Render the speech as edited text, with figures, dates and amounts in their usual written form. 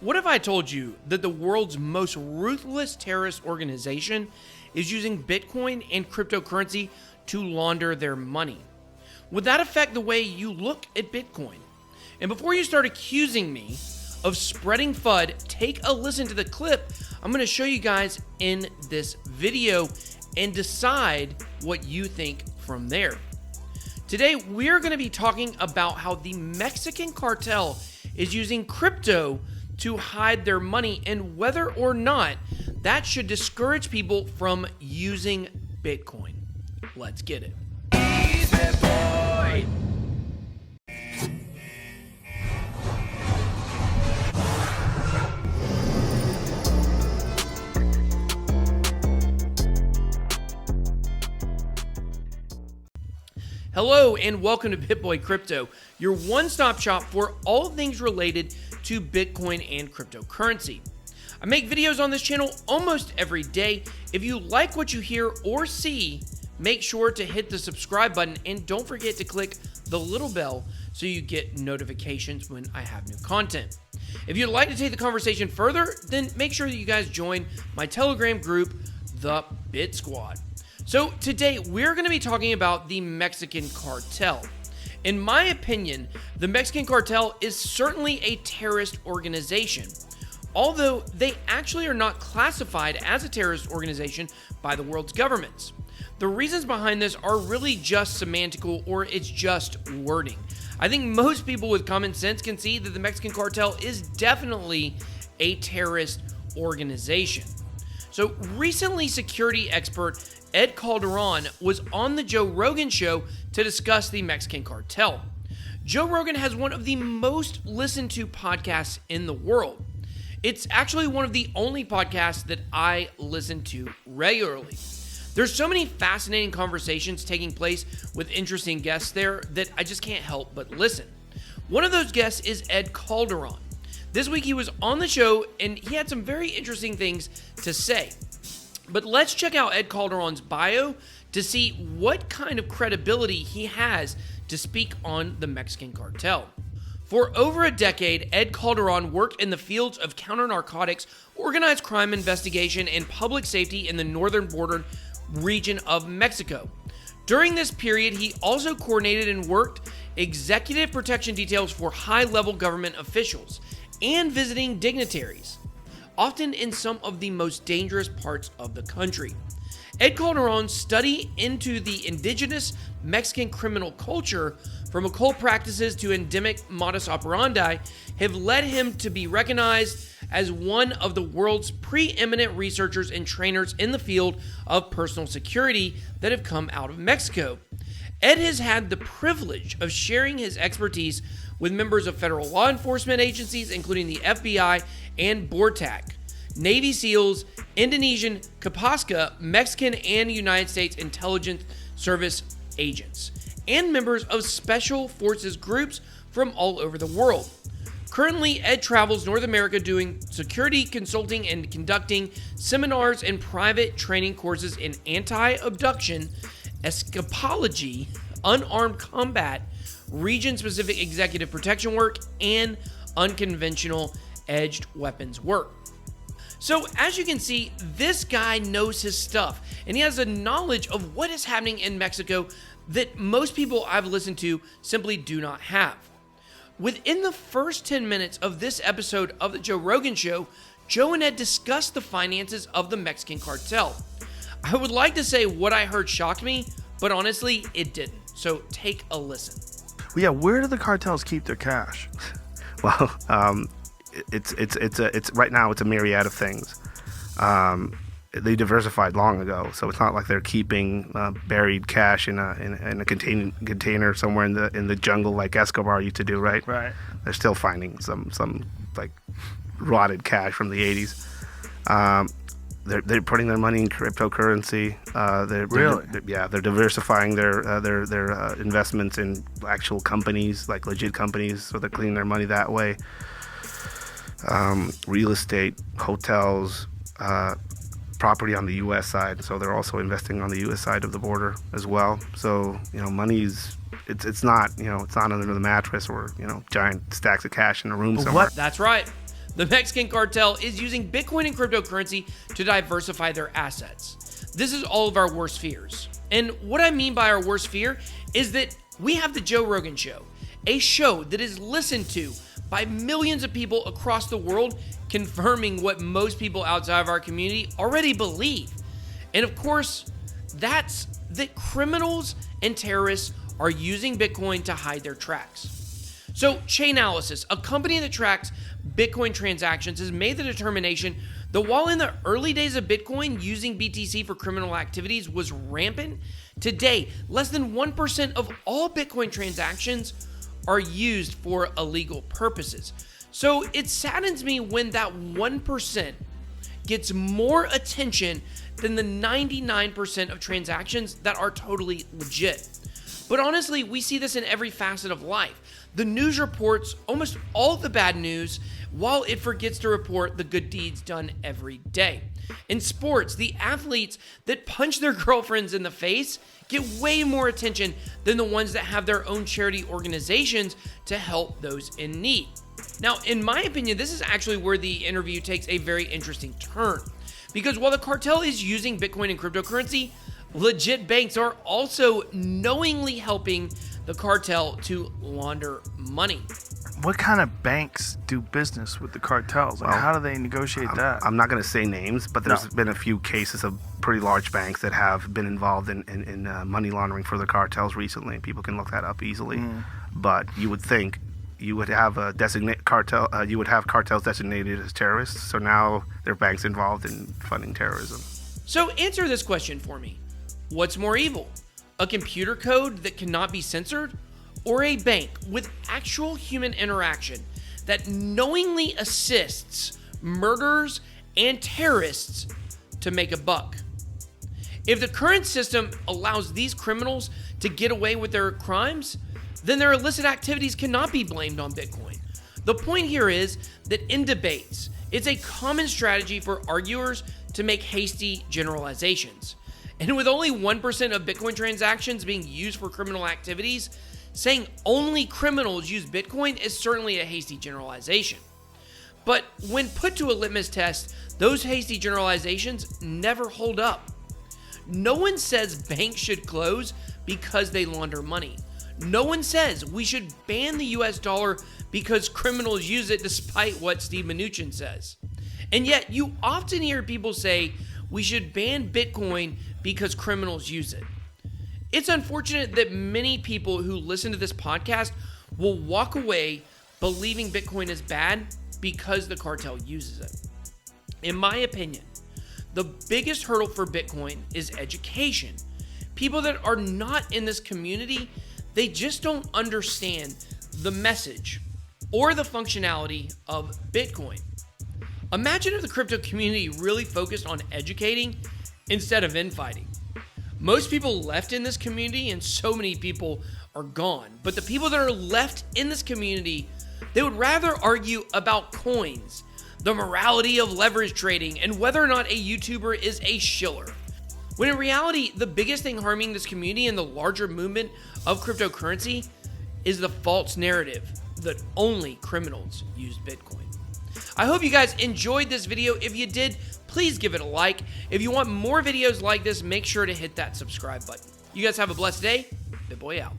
What if I told you that the world's most ruthless terrorist organization is using Bitcoin and cryptocurrency to launder their money? Would that affect the way you look at Bitcoin? And before you start accusing me of spreading FUD, take a listen to the clip I'm going to show you guys in this video and decide what you think from there. Today, we're going to be talking about how the Mexican cartel is using crypto to hide their money and whether or not that should discourage people from using Bitcoin. Let's get it. Easy boy! Hello and welcome to BitBoy Crypto, your one-stop shop for all things related to Bitcoin and cryptocurrency. I make videos on this channel almost every day. If you like what you hear or see, make sure to hit the subscribe button and don't forget to click the little bell so you get notifications when I have new content. If you'd like to take the conversation further, then make sure that you guys join my Telegram group, the Bit Squad. So today we're going to be talking about the Mexican Cartel. In my opinion, the Mexican Cartel is certainly a terrorist organization, although they actually are not classified as a terrorist organization by the world's governments. The reasons behind this are really just semantical, or it's just wording. I think most people with common sense can see that the Mexican Cartel is definitely a terrorist organization. So recently, security expert Ed Calderon was on the Joe Rogan show to discuss the Mexican Cartel. Joe Rogan has one of the most listened to podcasts in the world. It's actually one of the only podcasts that I listen to regularly. There's so many fascinating conversations taking place with interesting guests there that I just can't help but listen. One of those guests is Ed Calderon. This week he was on the show and he had some very interesting things to say. But let's check out Ed Calderon's bio to see what kind of credibility he has to speak on the Mexican Cartel. For over a decade, Ed Calderon worked in the fields of counter-narcotics, organized crime investigation, and public safety in the northern border region of Mexico. During this period, he also coordinated and worked executive protection details for high-level government officials and visiting dignitaries, often in some of the most dangerous parts of the country. Ed Calderon's study into the indigenous Mexican criminal culture, from occult practices to endemic modus operandi, have led him to be recognized as one of the world's preeminent researchers and trainers in the field of personal security that have come out of Mexico. Ed has had the privilege of sharing his expertise with members of federal law enforcement agencies, including the FBI and BORTAC, Navy SEALs, Indonesian Kopaska, Mexican and United States intelligence service agents, and members of special forces groups from all over the world. Currently, Ed travels North America doing security consulting and conducting seminars and private training courses in anti-abduction, escapology, unarmed combat, region-specific executive protection work, and unconventional edged weapons work. So as you can see, this guy knows his stuff, and he has a knowledge of what is happening in Mexico that most people I've listened to simply do not have. Within the first 10 minutes of this episode of the Joe Rogan Show, Joe and Ed discussed the finances of the Mexican Cartel. I would like to say what I heard shocked me, but honestly, it didn't. So take a listen. Well, yeah, where do the cartels keep their cash? Well, it's right now it's a myriad of things. They diversified long ago, so it's not like they're keeping buried cash in a container somewhere in the jungle like Escobar used to do, right? Right. They're still finding some like rotted cash from the 80s. They're putting their money in cryptocurrency. They're diversifying their investments in actual companies, like legit companies, so they're cleaning their money that way. Real estate, hotels, property on the U.S. side, so they're also investing on the U.S. side of the border as well. So money's it's not under the mattress or giant stacks of cash in a room somewhere. That's right. The Mexican Cartel is using Bitcoin and cryptocurrency to diversify their assets. This is all of our worst fears. And what I mean by our worst fear is that we have the Joe Rogan Show, a show that is listened to by millions of people across the world, confirming what most people outside of our community already believe. And of course, that's that criminals and terrorists are using Bitcoin to hide their tracks. So Chainalysis, a company that tracks Bitcoin transactions, has made the determination that while in the early days of Bitcoin, using BTC for criminal activities was rampant, today, less than 1% of all Bitcoin transactions are used for illegal purposes. So it saddens me when that 1% gets more attention than the 99% of transactions that are totally legit. But honestly, we see this in every facet of life. The news reports almost all the bad news, while it forgets to report the good deeds done every day. In sports, the athletes that punch their girlfriends in the face get way more attention than the ones that have their own charity organizations to help those in need. Now, in my opinion, this is actually where the interview takes a very interesting turn. Because while the cartel is using Bitcoin and cryptocurrency, legit banks are also knowingly helping the cartel to launder money. What kind of banks do business with the cartels? Like, how do they negotiate that? I'm not going to say names, but there's been a few cases of pretty large banks that have been involved in money laundering for the cartels recently. People can look that up easily. But you would think you would have a designate cartel. You would have cartels designated as terrorists. So now there are banks involved in funding terrorism. So answer this question for me: what's more evil, a computer code that cannot be censored, or a bank with actual human interaction that knowingly assists murderers and terrorists to make a buck? If the current system allows these criminals to get away with their crimes, then their illicit activities cannot be blamed on Bitcoin. The point here is that in debates, it's a common strategy for arguers to make hasty generalizations. And with only 1% of Bitcoin transactions being used for criminal activities, saying only criminals use Bitcoin is certainly a hasty generalization. But when put to a litmus test, those hasty generalizations never hold up. No one says banks should close because they launder money. No one says we should ban the US dollar because criminals use it, despite what Steve Mnuchin says. And yet you often hear people say we should ban Bitcoin because criminals use it. It's unfortunate that many people who listen to this podcast will walk away believing Bitcoin is bad because the cartel uses it. In my opinion, the biggest hurdle for Bitcoin is education. People that are not in this community, they just don't understand the message or the functionality of Bitcoin. Imagine if the crypto community really focused on educating instead of infighting. Most people left in this community, and so many people are gone. But the people that are left in this community, they would rather argue about coins, the morality of leverage trading, and whether or not a YouTuber is a shiller. When in reality, the biggest thing harming this community and the larger movement of cryptocurrency is the false narrative that only criminals use Bitcoin. I hope you guys enjoyed this video. If you did, please give it a like. If you want more videos like this, make sure to hit that subscribe button. You guys have a blessed day. BitBoy out.